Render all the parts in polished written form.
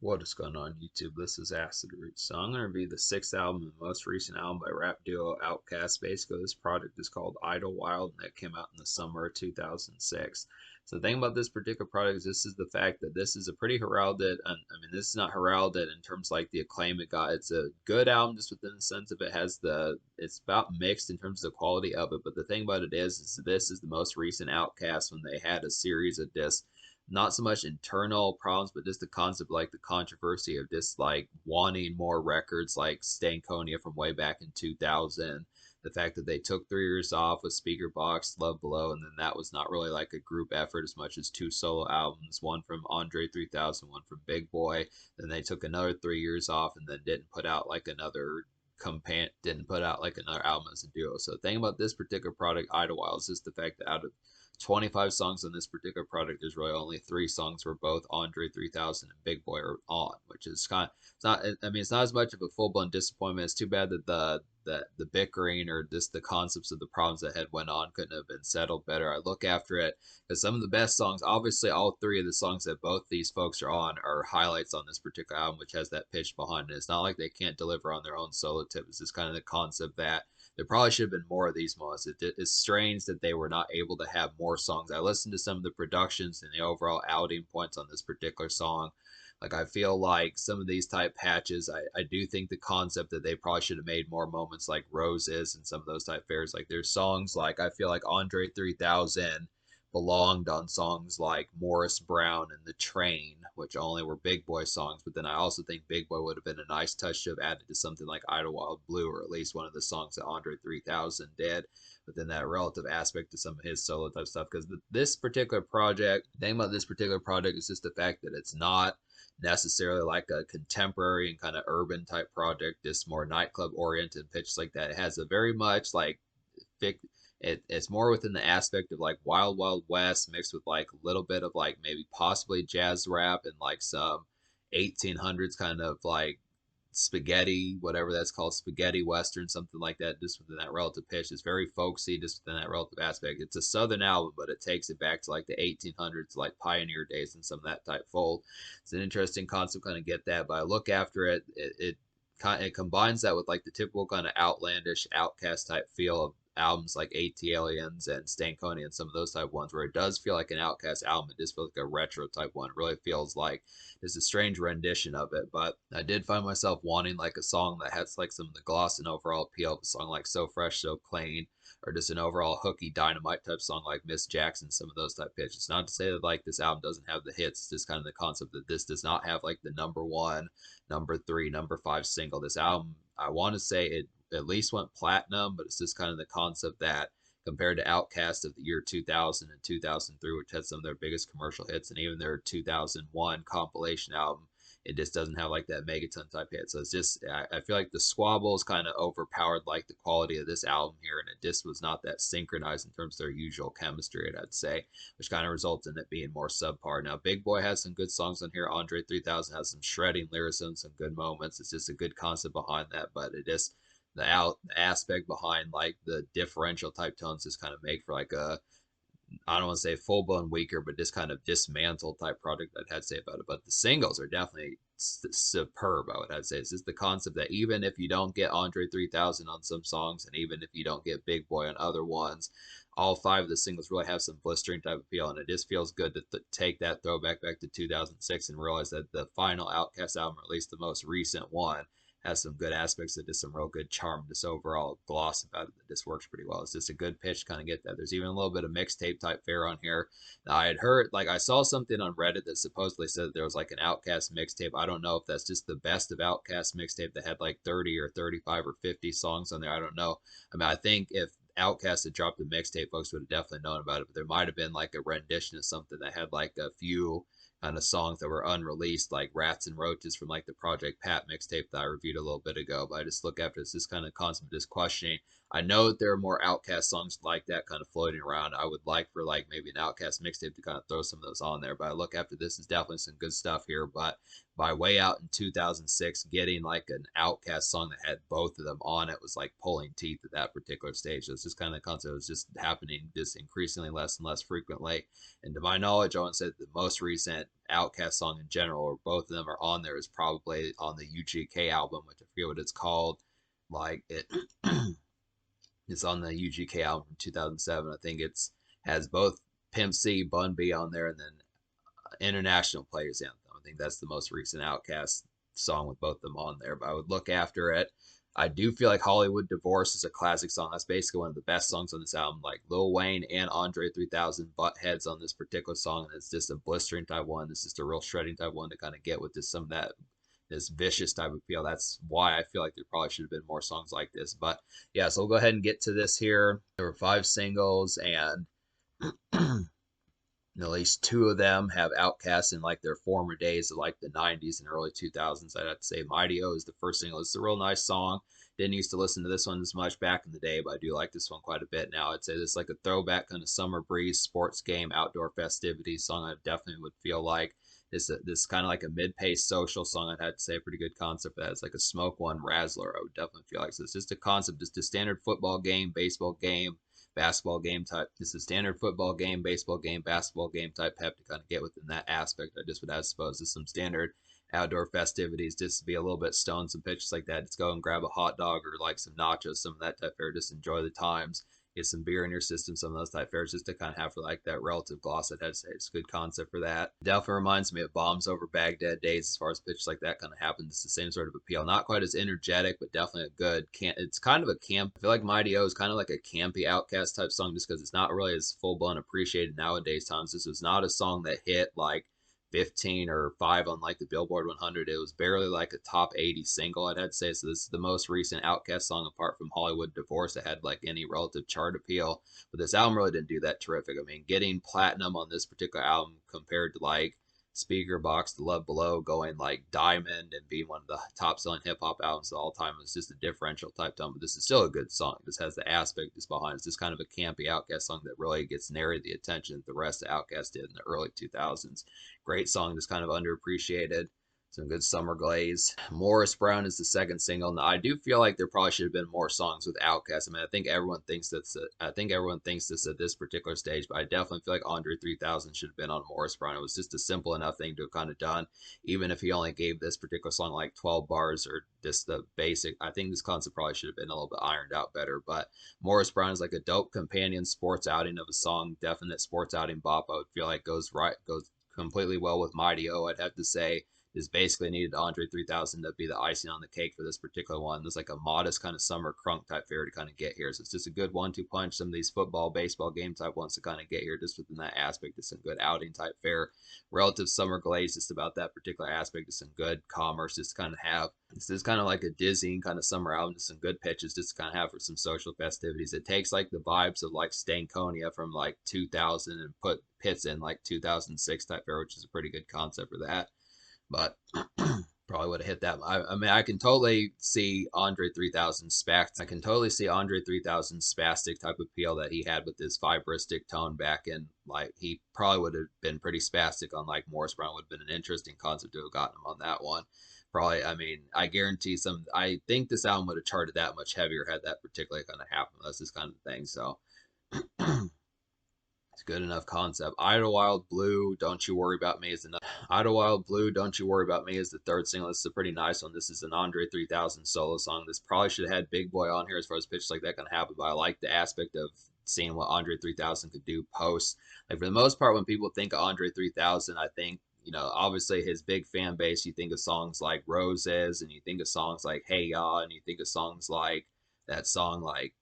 What is going on YouTube? This is Acid Roots. So I'm going to review the sixth album and the most recent album by rap duo Outkast. Basically, this project is called Idlewild and that came out in the summer of 2006. So the thing about this particular project is this is the fact that this is a pretty heralded, this is not heralded in terms like the acclaim it got. It's a good album just within the sense of it's about mixed in terms of the quality of it. But the thing about it is this is the most recent Outkast when they had a series of discs, not so much internal problems, but just the concept, like the controversy of just like wanting more records like Stankonia from way back in 2000. The fact that they took 3 years off with Speaker Box, Love Below, and then that was not really like a group effort as much as two solo albums, one from Andre 3000, one from Big Boy. Then they took another 3 years off and then didn't put out like another album as a duo. So the thing about this particular product, Idlewild, is just the fact that out of 25 songs on this particular product, there's really only 3 songs where both Andre 3000 and Big Boy are on, which is kind of, it's not, it's not as much of a full blown disappointment. It's too bad that the bickering or just the concepts of the problems that had went on couldn't have been settled better. I look after it because some of the best songs, obviously all 3 of the songs that both these folks are on, are highlights on this particular album, which has that pitch behind it. It's not like they can't deliver on their own solo tip. It's just kind of the concept that there probably should have been more of these moments. It's strange that they were not able to have more songs. I listened to some of the productions and the overall outing points on this particular song. Like, I feel like some of these type patches, I do think the concept that they probably should have made more moments like Roses and some of those type fairs. Like, there's songs like, I feel like Andre 3000 belonged on songs like Morris Brown and The Train, which only were Big Boy songs. But then I also think Big Boy would have been a nice touch to have added to something like Idlewild Blue, or at least one of the songs that Andre 3000 did. But then that relative aspect to some of his solo type stuff. Because this particular project, the thing about this particular project is just the fact that it's not necessarily like a contemporary and kind of urban type project, just more nightclub oriented pitches like that. It has a very much like it's more within the aspect of like Wild Wild West mixed with like a little bit of like maybe possibly jazz rap and like some 1800s kind of like spaghetti, whatever that's called, spaghetti western, something like that, just within that relative pitch. It's very folksy, just within that relative aspect. It's a southern album, but it takes it back to like the 1800s, like pioneer days and some of that type fold. It's an interesting concept, kind of get that, but I look after it combines that with like the typical kind of outlandish outcast type feel of albums like AT Aliens and Stankonia and some of those type ones, where it does feel like an Outcast album. It just feels like a retro type one. It really feels like it's a strange rendition of it. But I did find myself wanting like a song that has like some of the gloss and overall appeal of a song like So Fresh, So Clean, or just an overall hooky dynamite type song like Miss Jackson, some of those type pitches. Not to say that like this album doesn't have the hits, it's just kind of the concept that this does not have like the number one, number three, number five single. This album, I want to say it at least went platinum, but it's just kind of the concept that compared to Outkast of the year 2000 and 2003, which had some of their biggest commercial hits, and even their 2001 compilation album, it just doesn't have like that megaton type hit. So it's just, I feel like the squabbles kind of overpowered like the quality of this album here, and it just was not that synchronized in terms of their usual chemistry, I'd say, which kind of results in it being more subpar. Now, Big Boy has some good songs on here. Andre 3000 has some shredding lyricism, some good moments. It's just a good concept behind that, but it just, the aspect behind like the differential type tones just kind of make for like a, I don't want to say full blown weaker, but just kind of dismantled type product I'd have to say about it. But the singles are definitely superb. I would have to say it's just the concept that even if you don't get Andre 3000 on some songs, and even if you don't get Big Boy on other ones, all 5 of the singles really have some blistering type appeal, and it just feels good to take that throwback back to 2006 and realize that the final Outcast album, or at least the most recent one, has some good aspects that just some real good charm, just overall gloss about it that just works pretty well. It's just a good pitch, kind of get that. There's even a little bit of mixtape type fare on here. Now, I had heard, like, I saw something on Reddit that supposedly said that there was like an Outcast mixtape. I don't know if that's just the best of Outcast mixtape that had like 30 or 35 or 50 songs on there. I don't know. I think if Outcast had dropped a mixtape, folks would have definitely known about it. But there might have been like a rendition of something that had like a few kind of songs that were unreleased, like Rats and Roaches from like the Project Pat mixtape that I reviewed a little bit ago. But I just look after this kind of concept, just questioning. I know that there are more Outkast songs like that kind of floating around. I would like for like maybe an Outkast mixtape to kind of throw some of those on there. But I look after this is definitely some good stuff here. But by way out in 2006, getting like an Outkast song that had both of them on it was like pulling teeth at that particular stage. It's just kind of the concept was just happening just increasingly less and less frequently. And to my knowledge, I want to say the most recent Outkast song in general, or both of them are on there, is probably on the UGK album, which I forget what it's called. Like it it's on the UGK album from 2007. I think it's has both Pimp C, Bun B on there, and then International Players Anthem. I think that's the most recent Outkast song with both of them on there. But I would look after it. I do feel like Hollywood Divorce is a classic song. That's basically one of the best songs on this album. Like Lil Wayne and Andre 3000 butt heads on this particular song, and it's just a blistering type one. This is just a real shredding type one to kind of get with this some of that this vicious type of feel. That's why I feel like there probably should have been more songs like this. But yeah, so we'll go ahead and get to this here. There were 5 singles, and at least 2 of them have Outkast in like their former days of like the 90s and early 2000s. I'd have to say Mighty O is the first single. It's a real nice song. Didn't used to listen to this one as much back in the day, but I do like this one quite a bit now. I'd say this is like a throwback kind of summer breeze, sports game, outdoor festivities song. I definitely would feel like this kind of like a mid-paced social song. I'd have to say a pretty good concept for that. It's like a Smoke One Razzler. I would definitely feel like so. It's just a concept, just a standard football game, baseball game, basketball game type. This is standard football game, baseball game, basketball game type pep to kind of get within that aspect. I just would have suppose is some standard outdoor festivities just to be a little bit stoned, some pictures like that. Just go and grab a hot dog or like some nachos, some of that type fare. Just enjoy the times. Get some beer in your system, some of those type fares, just to kind of have for like that relative gloss. I'd say it's a good concept for that. Definitely reminds me of Bombs Over Baghdad days as far as pitches like that kind of happens. It's the same sort of appeal. Not quite as energetic, but definitely a good it's kind of a camp. I feel like Mighty O is kind of like a campy Outkast type song just because it's not really as full blown appreciated nowadays times. This was not a song that hit like 15 or 5 on like the Billboard 100. It was barely like a top 80 single, I'd have to say. So this is the most recent Outkast song apart from Hollywood Divorce that had like any relative chart appeal. But this album really didn't do that terrific. I mean, getting platinum on this particular album compared to like Speaker Box, The Love Below, going like diamond and being one of the top selling hip hop albums of all time was just a differential type tone. But this is still a good song. This has the aspect just behind it. It's just kind of a campy Outkast song that really gets nary the attention that the rest of Outkast did in the early 2000s. Great song, just kind of underappreciated. Some good summer glaze. Morris Brown is the second single. Now I do feel like there probably should have been more songs with Outkast. I mean, I think everyone thinks this at this particular stage, but I definitely feel like Andre 3000 should have been on Morris Brown. It was just a simple enough thing to have kind of done, even if he only gave this particular song like 12 bars or just the basic. I think this concept probably should have been a little bit ironed out better. But Morris Brown is like a dope companion sports outing of a song, definite sports outing bop. I would feel like goes completely well with Mighty O. I'd have to say is basically needed Andre 3000 to be the icing on the cake for this particular one. There's like a modest kind of summer crunk type fare to kind of get here. So it's just a good 1-2 punch. Some of these football, baseball game type ones to kind of get here just within that aspect. It's some good outing type fare. Relative summer glaze just about that particular aspect. Just some good commerce just to kind of have. This is kind of like a dizzying kind of summer album. Just some good pitches just to kind of have for some social festivities. It takes like the vibes of like Stankonia from like 2000 and pits in like 2006 type fare, which is a pretty good concept for that. But probably would have hit that. I mean, I can totally see Andre 3000 I can totally see Andre 3000 spastic type of appeal that he had with his vibristic tone back in. Like, he probably would have been pretty spastic on like Morris Brown. Would have been an interesting concept to have gotten him on that one. Probably, I mean, I guarantee I think this album would have charted that much heavier had that particularly kind of happened. That's this kind of thing. So. It's a good enough concept. Idlewild Blue, Don't You Worry About Me is another. Idlewild Blue, Don't You Worry About Me is the third single. This is a pretty nice one. This is an Andre 3000 solo song. This probably should have had Big Boy on here as far as pitches like that can happen, but I like the aspect of seeing what Andre 3000 could do post. Like for the most part, when people think of Andre 3000, I think, you know, obviously his big fan base, you think of songs like Roses, and you think of songs like Hey Ya, and you think of songs like that song like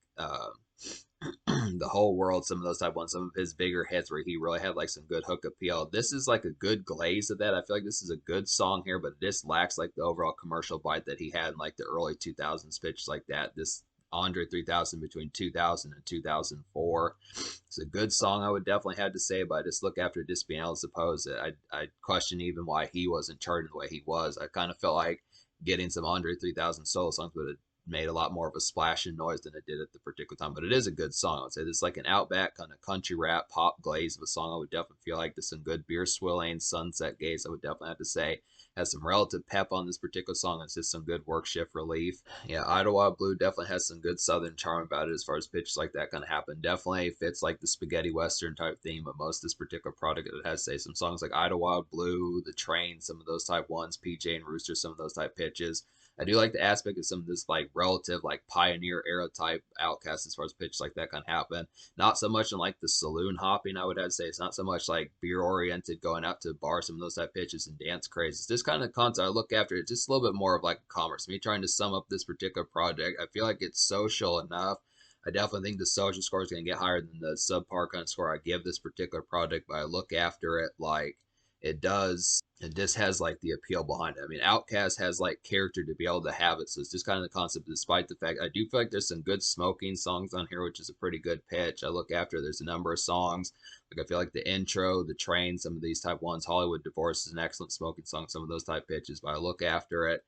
The Whole World, some of those type ones, some of his bigger hits where he really had like some good hook appeal. This is like a good glaze of that. I feel like this is a good song here, but this lacks like the overall commercial bite that he had in like the early 2000s pitches like that. This Andre 3000 between 2000 and 2004. It's a good song, I would definitely have to say, but I just look after dismantled, suppose I question even why he wasn't charted the way he was. I kind of felt like getting some Andre 3000 solo songs would have made a lot more of a splash and noise than it did at the particular time. But it is a good song. I would say this is like an outback kind of country rap pop glaze of a song. I would definitely feel like there's some good beer swilling, sunset gaze. I would definitely have to say has some relative pep on this particular song. It's just some good work shift relief. Yeah, Idlewild Blue definitely has some good southern charm about it as far as pitches like that kind of happen. Definitely fits like the spaghetti western type theme of most of this particular product. It has, say, some songs like Idlewild Blue, The Train, some of those type ones, PJ and Rooster, some of those type pitches. I do like the aspect of some of this like relative like pioneer era type Outkast as far as pitch like that can happen. Not so much in like the saloon hopping, I would have to say. It's not so much like beer oriented, going out to bars, some of those type pitches and dance crazes. This kind of concept I look after it just a little bit more of like a commerce. Me trying to sum up this particular project, I feel like it's social enough. I definitely think the social score is going to get higher than the subpar kind of score I give this particular project, but I look after it like it does. It just has like the appeal behind it. I mean, Outkast has like character to be able to have it, so it's just kind of the concept. Despite the fact I do feel like there's some good smoking songs on here, which is a pretty good pitch. I look after there's a number of songs. Like I feel like the intro, the train, some of these type ones. Hollywood Divorce is an excellent smoking song. Some of those type pitches, but I look after it.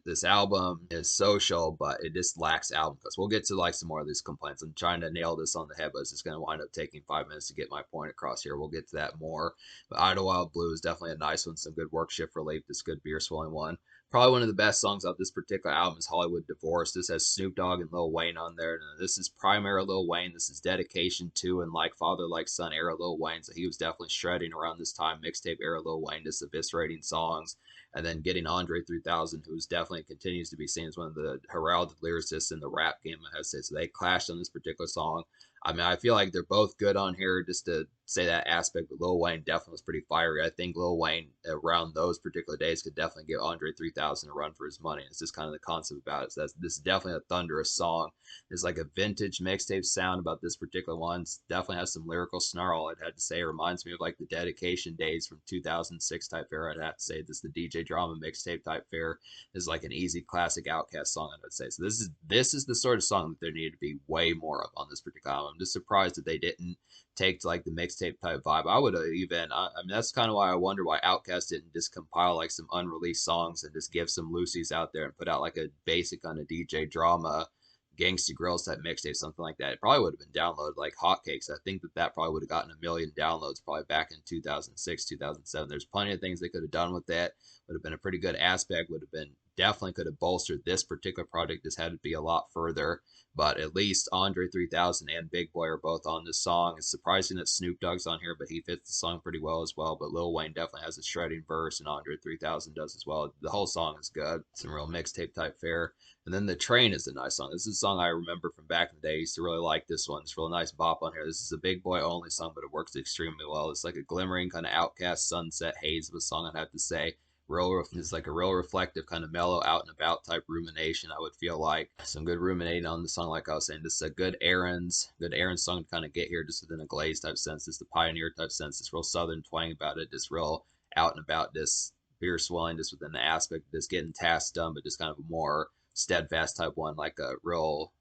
This album is social, but it just lacks album cuts. We'll get to like some more of these complaints. I'm trying to nail this on the head, but it's just going to wind up taking 5 minutes to get my point across here. We'll get to that more. But Idlewild Blue is definitely a nice one. Some good work shift relief. This good beer swilling one. Probably one of the best songs off this particular album is Hollywood Divorce. This has Snoop Dogg and Lil Wayne on there. And this is primary Lil Wayne. This is dedication to and like father like son era Lil Wayne. So he was definitely shredding around this time. Mixtape era Lil Wayne, just eviscerating songs. And then getting Andre 3000, who's definitely continues to be seen as one of the heralded lyricists in the rap game, I have to say. So they clashed on this particular song. I mean, I feel like they're both good on here, just to say that aspect, but Lil Wayne definitely was pretty fiery. I think Lil Wayne around those particular days could definitely give Andre 3000 a run for his money. It's just kind of the concept about it. So this is definitely a thunderous song. There's like a vintage mixtape sound about this particular one. It's definitely has some lyrical snarl, I'd have to say. It reminds me of like the dedication days from 2006 type era. I'd have to say this the DJ Drama mixtape type fare is like an easy classic Outkast song, I'd say. So this is the sort of song that there needed to be way more of on this particular album. I'm just surprised that they didn't take to like the mixtape type vibe. I would have even, I mean, that's kind of why I wonder why Outkast didn't just compile like some unreleased songs and just give some loosies out there and put out like a basic kind of DJ Drama, Gangsta Grills type mixtape, something like that. It probably would have been downloaded like hotcakes. I think that probably would have gotten 1 million downloads probably back in 2006, 2007. There's plenty of things they could have done with that. Would have been a pretty good aspect. Would have been definitely could have bolstered this particular project. Just had to be a lot further. But at least Andre 3000 and Big Boy are both on this song. It's surprising that Snoop Dogg's on here, but he fits the song pretty well as well. But Lil Wayne definitely has a shredding verse, and Andre 3000 does as well. The whole song is good. Some real mixtape type fare. And then The Train is a nice song. This is a song I remember from back in the day. I used to really like this one. It's a real nice bop on here. This is a Big Boy only song, but it works extremely well. It's like a glimmering kind of Outkast sunset haze of a song, I'd have to say. It's like a real reflective kind of mellow out and about type rumination. I would feel like some good ruminating on the song. Like I was saying, this is a good errands song to kind of get here just within a glaze type sense. It's the pioneer type sense. This real southern twang about it. Just real out and about. This beer swelling just within the aspect of just getting tasks done, but just kind of a more steadfast type one, like a real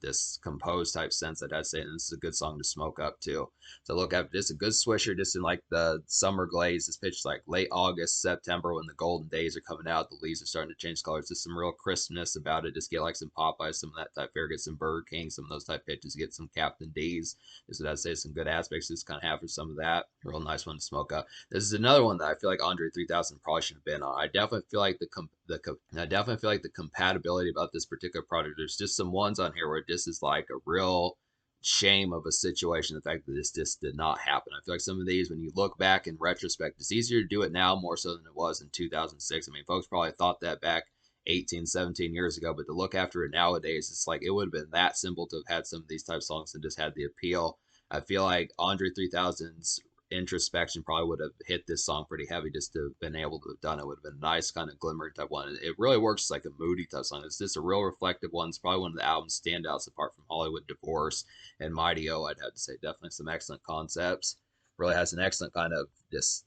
this composed type sense that I'd say, and this is a good song to smoke up to. So look at this, a good swisher just in like the summer glaze. This pitch like late August, September when the golden days are coming out, the leaves are starting to change colors. Just some real crispness about it. Just get like some Popeyes, some of that type fare, get some Burger King, some of those type pitches, get some Captain D's. Just what I'd say, some good aspects. Just kind of have for some of that. Real nice one to smoke up. This is another one that I feel like Andre 3000 probably should have been on. I definitely feel like the compatibility about this particular product. There's just some ones on here where this is like a real shame of a situation. The fact that this just did not happen. I feel like some of these, when you look back in retrospect, it's easier to do it now more so than it was in 2006. I mean, folks probably thought that back 18, 17 years ago, but to look after it nowadays, it's like it would have been that simple to have had some of these type of songs and just had the appeal. I feel like Andre 3000's introspection probably would have hit this song pretty heavy just to have been able to have done it. Would have been a nice kind of glimmering type one. It really works like a moody type song. It's just a real reflective one. It's probably one of the album's standouts apart from Hollywood Divorce and Mighty O, I'd have to say. Definitely some excellent concepts. Really has an excellent kind of this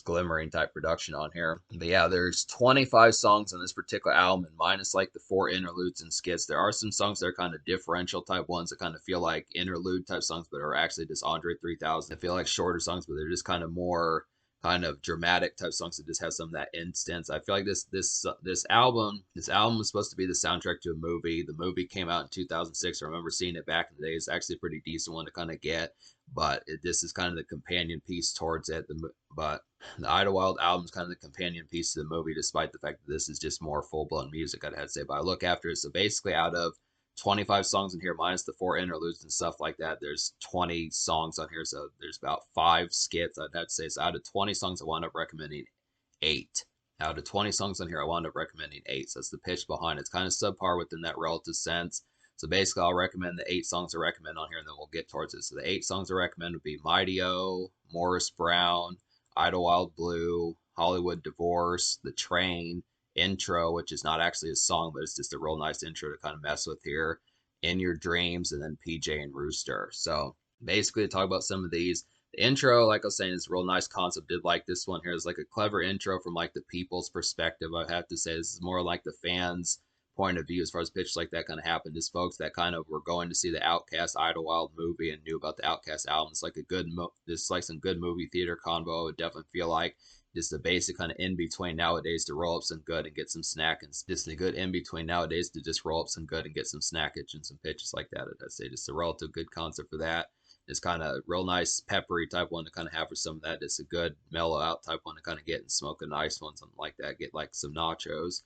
glimmering type production on here. But yeah, there's 25 songs on this particular album, and minus like the 4 interludes and skits, there are some songs that are kind of differential type ones that kind of feel like interlude type songs, but are actually just Andre 3000. I feel like shorter songs, but they're just kind of more kind of dramatic type songs that just have some of that instance. I feel like this album was supposed to be the soundtrack to a movie. The movie came out in 2006. I remember seeing it back in the day. It's actually a pretty decent one to kind of get, but this is kind of the companion piece towards it. But the Idlewild album is kind of the companion piece to the movie, despite the fact that this is just more full blown music. I'd have to say, but I look after it. So basically, out of 25 songs in here, minus the 4 interludes and stuff like that. There's 20 songs on here, so there's about 5 skits. I'd have to say, so out of 20 songs, I wound up recommending 8. Out of 20 songs on here, I wound up recommending 8. So that's the pitch behind it. It's kind of subpar within that relative sense. So basically, I'll recommend the 8 songs I recommend on here, and then we'll get towards it. So the 8 songs I recommend would be Mighty O, Morris Brown, Idlewild Blue, Hollywood Divorce, The Train, Intro, which is not actually a song, but it's just a real nice intro to kind of mess with here. In Your Dreams, and then PJ and Rooster. So basically, to talk about some of these, the intro, like I was saying, is a real nice concept. Did like this one here. It's like a clever intro from like the people's perspective. I have to say, this is more like the fans' point of view as far as pitches like that kind of happened. Just folks that kind of were going to see the Outkast Idlewild movie and knew about the Outkast album. It's like a good, this like some good movie theater convo. I would definitely feel like just the basic kind of in between nowadays to roll up some good and get some snack, and just a good in between nowadays to just roll up some good and get some snackage and some pitches like that. I'd say just a relative good concept for that. It's kind of real nice peppery type one to kind of have for some of that. It's a good mellow out type one to kind of get and smoke a nice one, something like that. Get like some nachos.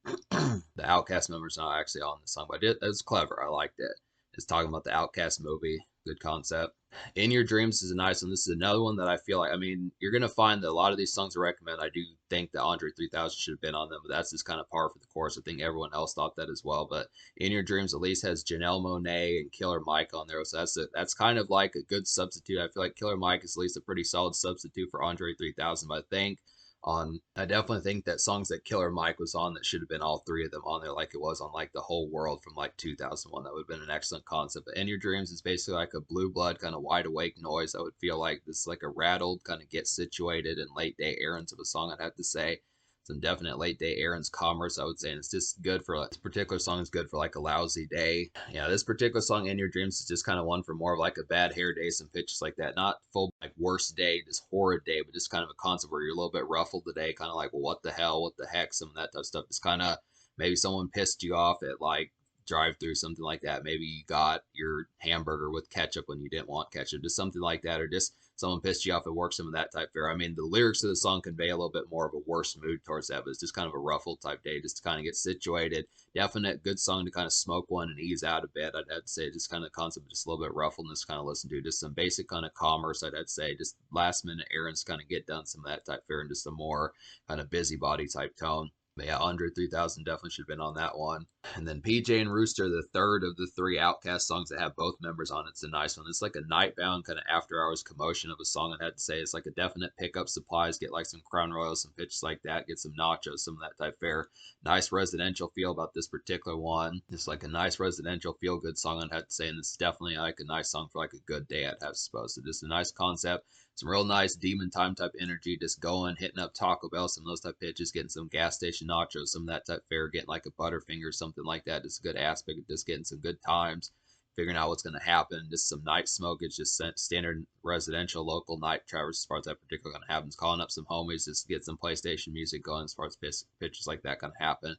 The Outkast member's not actually on the song, but it was clever. I liked it. It's talking about the Outkast movie. Good concept. In Your Dreams is a nice one. This is another one that I feel like, I mean, you're going to find that a lot of these songs I recommend, I do think that Andre 3000 should have been on them, but that's just kind of par for the course. I think everyone else thought that as well. But In Your Dreams at least has Janelle Monáe and Killer Mike on there. So that's kind of like a good substitute. I feel like Killer Mike is at least a pretty solid substitute for Andre 3000. But I think I definitely think that songs that Killer Mike was on that should have been all 3 of them on there, like it was on like the Whole World from like 2001. That would have been an excellent concept. But In Your Dreams is basically like a blue blood kind of wide awake noise. I would feel like this is like a rattled kind of get situated and late day errands of a song. I'd have to say some definite late day errands commerce, I would say, and it's just good for this particular song is good for like a lousy day. Yeah, this particular song In Your Dreams is just kind of one for more of like a bad hair day, some pitches like that, not full like worst day, just horrid day, but just kind of a concept where you're a little bit ruffled today, kind of like, well, what the hell, what the heck, some of that type of stuff. It's kind of maybe someone pissed you off at like drive through, something like that. Maybe you got your hamburger with ketchup when you didn't want ketchup, just something like that, or just someone pissed you off at work, some of that type fare. I mean, the lyrics of the song convey a little bit more of a worse mood towards that, but it's just kind of a ruffled type day, just to kind of get situated. Definite good song to kind of smoke one and ease out a bit. I'd have to say just kind of concept, just a little bit ruffled and just kind of listen to. Just some basic kind of commerce, I'd have to say, just last minute errands to kind of get done, some of that type fare, and just a more kind of busybody type tone. But yeah, Andre 3000 definitely should have been on that one. And then PJ and Rooster, the third of the 3 Outkast songs that have both members on it. It's a nice one. It's like a nightbound kind of after hours commotion of a song. I'd have to say it's like a definite pick up supplies, get like some Crown Royal, some pitches like that, get some nachos, some of that type fare. Nice residential feel about this particular one. It's like a nice residential feel good song, I'd have to say. And it's definitely like a nice song for like a good day, I'd have to suppose. So just a nice concept. Some real nice demon time type energy, just going, hitting up Taco Bell, some of those type pitches, getting some gas station nachos, some of that type fare, getting like a Butterfinger, something like that. Just a good aspect of just getting some good times, figuring out what's going to happen. Just some night smoke. It's just standard residential local night traverse as far as that particular kind of happens. Calling up some homies just to get some PlayStation music going as far as pitches like that kind of happen.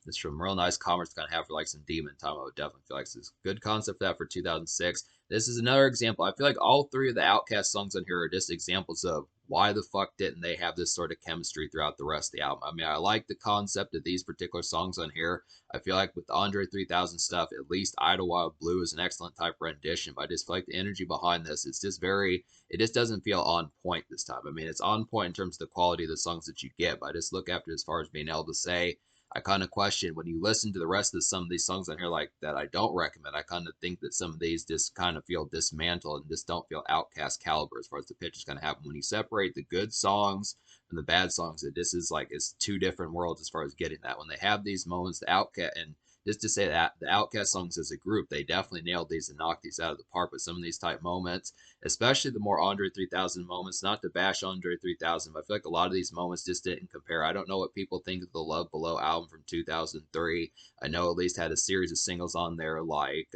It's from real nice commerce to kind of have for like some demon time. I would definitely feel like this is a good concept for that for 2006. This is another example. I feel like all 3 of the Outkast songs on here are just examples of why the fuck didn't they have this sort of chemistry throughout the rest of the album. I mean, I like the concept of these particular songs on here. I feel like with the Andre 3000 stuff, at least Idlewild Blue is an excellent type rendition, but I just feel like the energy behind this, it's just very, it just doesn't feel on point this time. I mean, it's on point in terms of the quality of the songs that you get, but I just look after it as far as being able to say, I kind of question when you listen to the rest of some of these songs on here like that I don't recommend. I kind of think that some of these just kind of feel dismantled and just don't feel Outkast caliber as far as the pitch is going to happen. When you separate the good songs from the bad songs, it just is like it's 2 different worlds as far as getting that. When they have these moments, the Outkast, and just to say that the Outkast songs as a group, they definitely nailed these and knocked these out of the park. But some of these type moments, especially the more Andre 3000 moments, not to bash Andre 3000, but I feel like a lot of these moments just didn't compare. I don't know what people think of the Love Below album from 2003. I know at least had a series of singles on there like,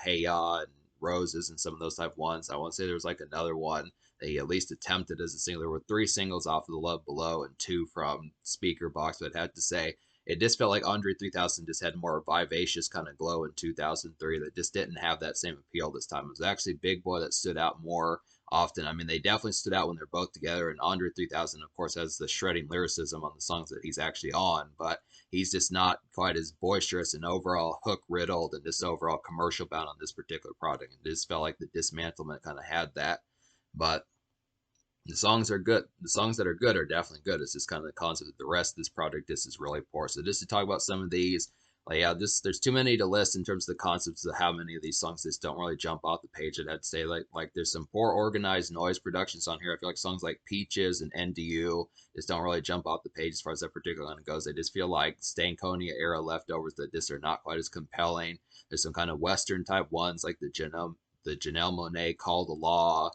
Hey Ya and Roses and some of those type ones. I want to say there was like another one he at least attempted as a single. There were 3 singles off of the Love Below and 2 from Speaker Box, but I had to say it just felt like Andre 3000 just had more vivacious kind of glow in 2003 that just didn't have that same appeal this time. It was actually Big Boy that stood out more often. I mean, they definitely stood out when they're both together, and Andre 3000, of course, has the shredding lyricism on the songs that he's actually on, but he's just not quite as boisterous and overall hook riddled and just overall commercial bound on this particular product. It just felt like the dismantlement kind of had that. But the songs are good. The songs that are good are definitely good. It's just kind of the concept that the rest of this project this is really poor. So just to talk about some of these, like yeah, this there's too many to list in terms of the concepts of how many of these songs just don't really jump off the page. I'd say like there's some poor organized noise productions on here. I feel like songs like Peaches and NDU just don't really jump off the page as far as that particular one goes. They just feel like Stankonia era leftovers that just are not quite as compelling. There's some kind of Western type ones like the Janelle Monáe Call the Law,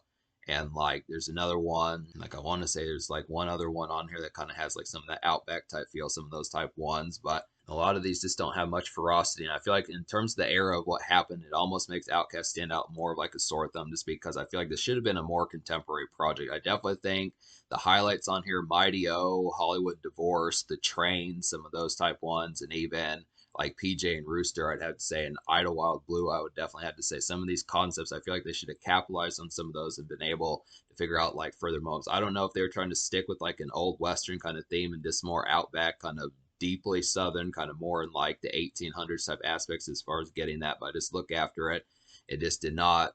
and like there's another one, like I want to say there's like one other one on here that kind of has like some of that Outback type feel, some of those type ones, but a lot of these just don't have much ferocity. And I feel like in terms of the era of what happened, it almost makes Outkast stand out more of like a sore thumb, just because I feel like this should have been a more contemporary project. I definitely think the highlights on here, Mighty O, Hollywood Divorce, The Train, some of those type ones, and even like PJ and Rooster, I'd have to say, and Idlewild Blue, I would definitely have to say. Some of these concepts, I feel like they should have capitalized on some of those and been able to figure out like further moments. I don't know if they were trying to stick with like an old Western kind of theme and just more Outback kind of deeply Southern, kind of more in like the 1800s type aspects as far as getting that, but I just look after it. It just did not,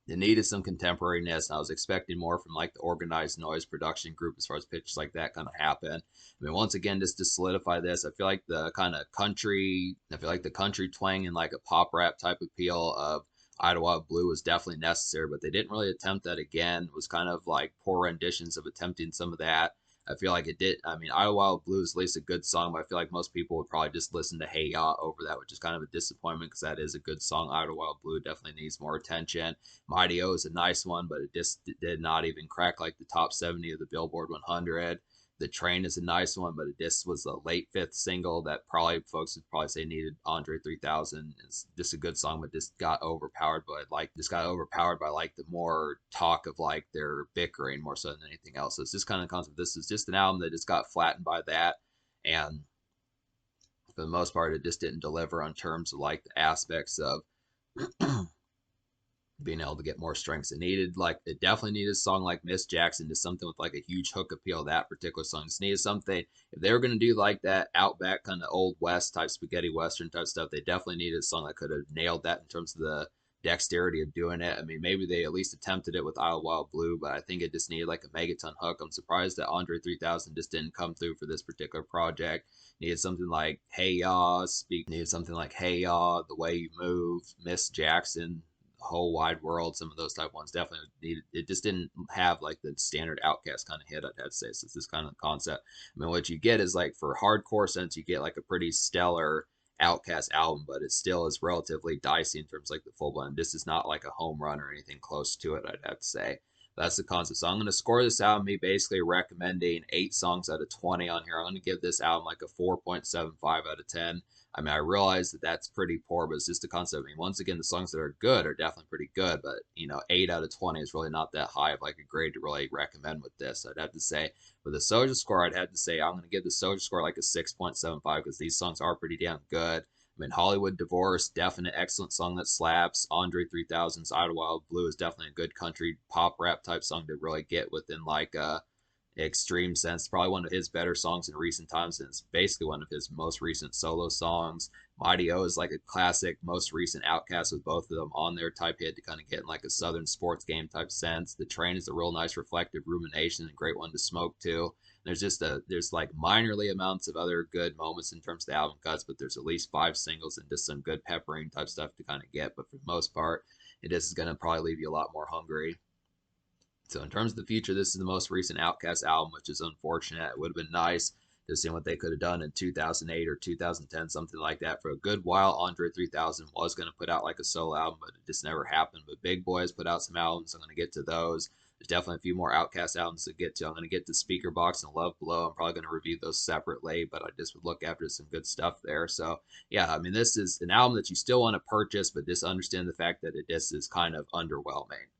it needed some contemporariness, and I was expecting more from like the organized noise production group as far as pitches like that kind of happen. I mean, once again, just to solidify this, I feel like the kind of country, I feel like the country twang and like a pop rap type appeal of Idlewild Blue was definitely necessary, but they didn't really attempt that again. It was kind of like poor renditions of attempting some of that. I feel like it did. I mean, Idlewild Blue is at least a good song, but I feel like most people would probably just listen to Hey Ya over that, which is kind of a disappointment because that is a good song. Idlewild Blue definitely needs more attention. Mighty O is a nice one, but it just did not even crack like the top 70 of the Billboard 100. The Train is a nice one, but it just was a late fifth single that probably folks would probably say needed Andre 3000. It's just a good song, but just got overpowered by like the more talk of like their bickering more so than anything else. So it's just kind of concept. This is just an album that just got flattened by that, and for the most part, it just didn't deliver on terms of like the aspects of being able to get more strengths. It needed like it definitely needed a song like Miss Jackson, just something with like a huge hook appeal. That particular song just needed something. If they were gonna do like that Outback kind of old West type spaghetti Western type stuff, they definitely needed a song that could have nailed that in terms of the dexterity of doing it. I mean, maybe they at least attempted it with Idlewild Blue, but I think it just needed like a megaton hook. I'm surprised that Andre 3000 just didn't come through for this particular project. Needed something like Hey Ya, needed something like Hey Ya, The Way You Move, Miss Jackson, Whole Wide World, some of those type ones definitely needed. It just didn't have like the standard Outkast kind of hit, I'd have to say. So it's this kind of concept. I mean, what you get is like for hardcore sense, you get like a pretty stellar Outkast album, but it still is relatively dicey in terms of like the full blend. This is not like a home run or anything close to it, I'd have to say. That's the concept. So I'm going to score this album, me basically recommending 8 songs out of 20 on here. I'm going to give this album like a 4.75 out of 10. I mean, I realize that that's pretty poor, but it's just a concept. I mean, once again, the songs that are good are definitely pretty good, but 8 out of 20 is really not that high of like a grade to really recommend with this. So I'd have to say with the Soja score, I'd have to say I'm going to give the Soja score like a 6.75 because these songs are pretty damn good. I mean, Hollywood Divorce, definite excellent song that slaps. Andre 3000's Idlewild Blue is definitely a good country pop rap type song to really get within like a extreme sense. Probably one of his better songs in recent times, and it's basically one of his most recent solo songs. Mighty O is like a classic, most recent Outkast with both of them on their type hit to kind of get in like a southern sports game type sense. The Train is a real nice reflective rumination and great one to smoke to. There's like minorly amounts of other good moments in terms of the album cuts, but there's at least 5 singles and just some good peppering type stuff to kind of get. But for the most part, it just is going to probably leave you a lot more hungry. So in terms of the future, this is the most recent Outkast album, which is unfortunate. It would have been nice to see what they could have done in 2008 or 2010, something like that. For a good while, Andre 3000 was going to put out like a solo album, but it just never happened. But Big Boy has put out some albums. I'm going to get to those. There's definitely a few more Outkast albums to get to. I'm going to get to Speaker Box and Love Below. I'm probably going to review those separately, but I just would look after some good stuff there. So yeah, I mean, this is an album that you still want to purchase, but just understand the fact that it just is kind of underwhelming.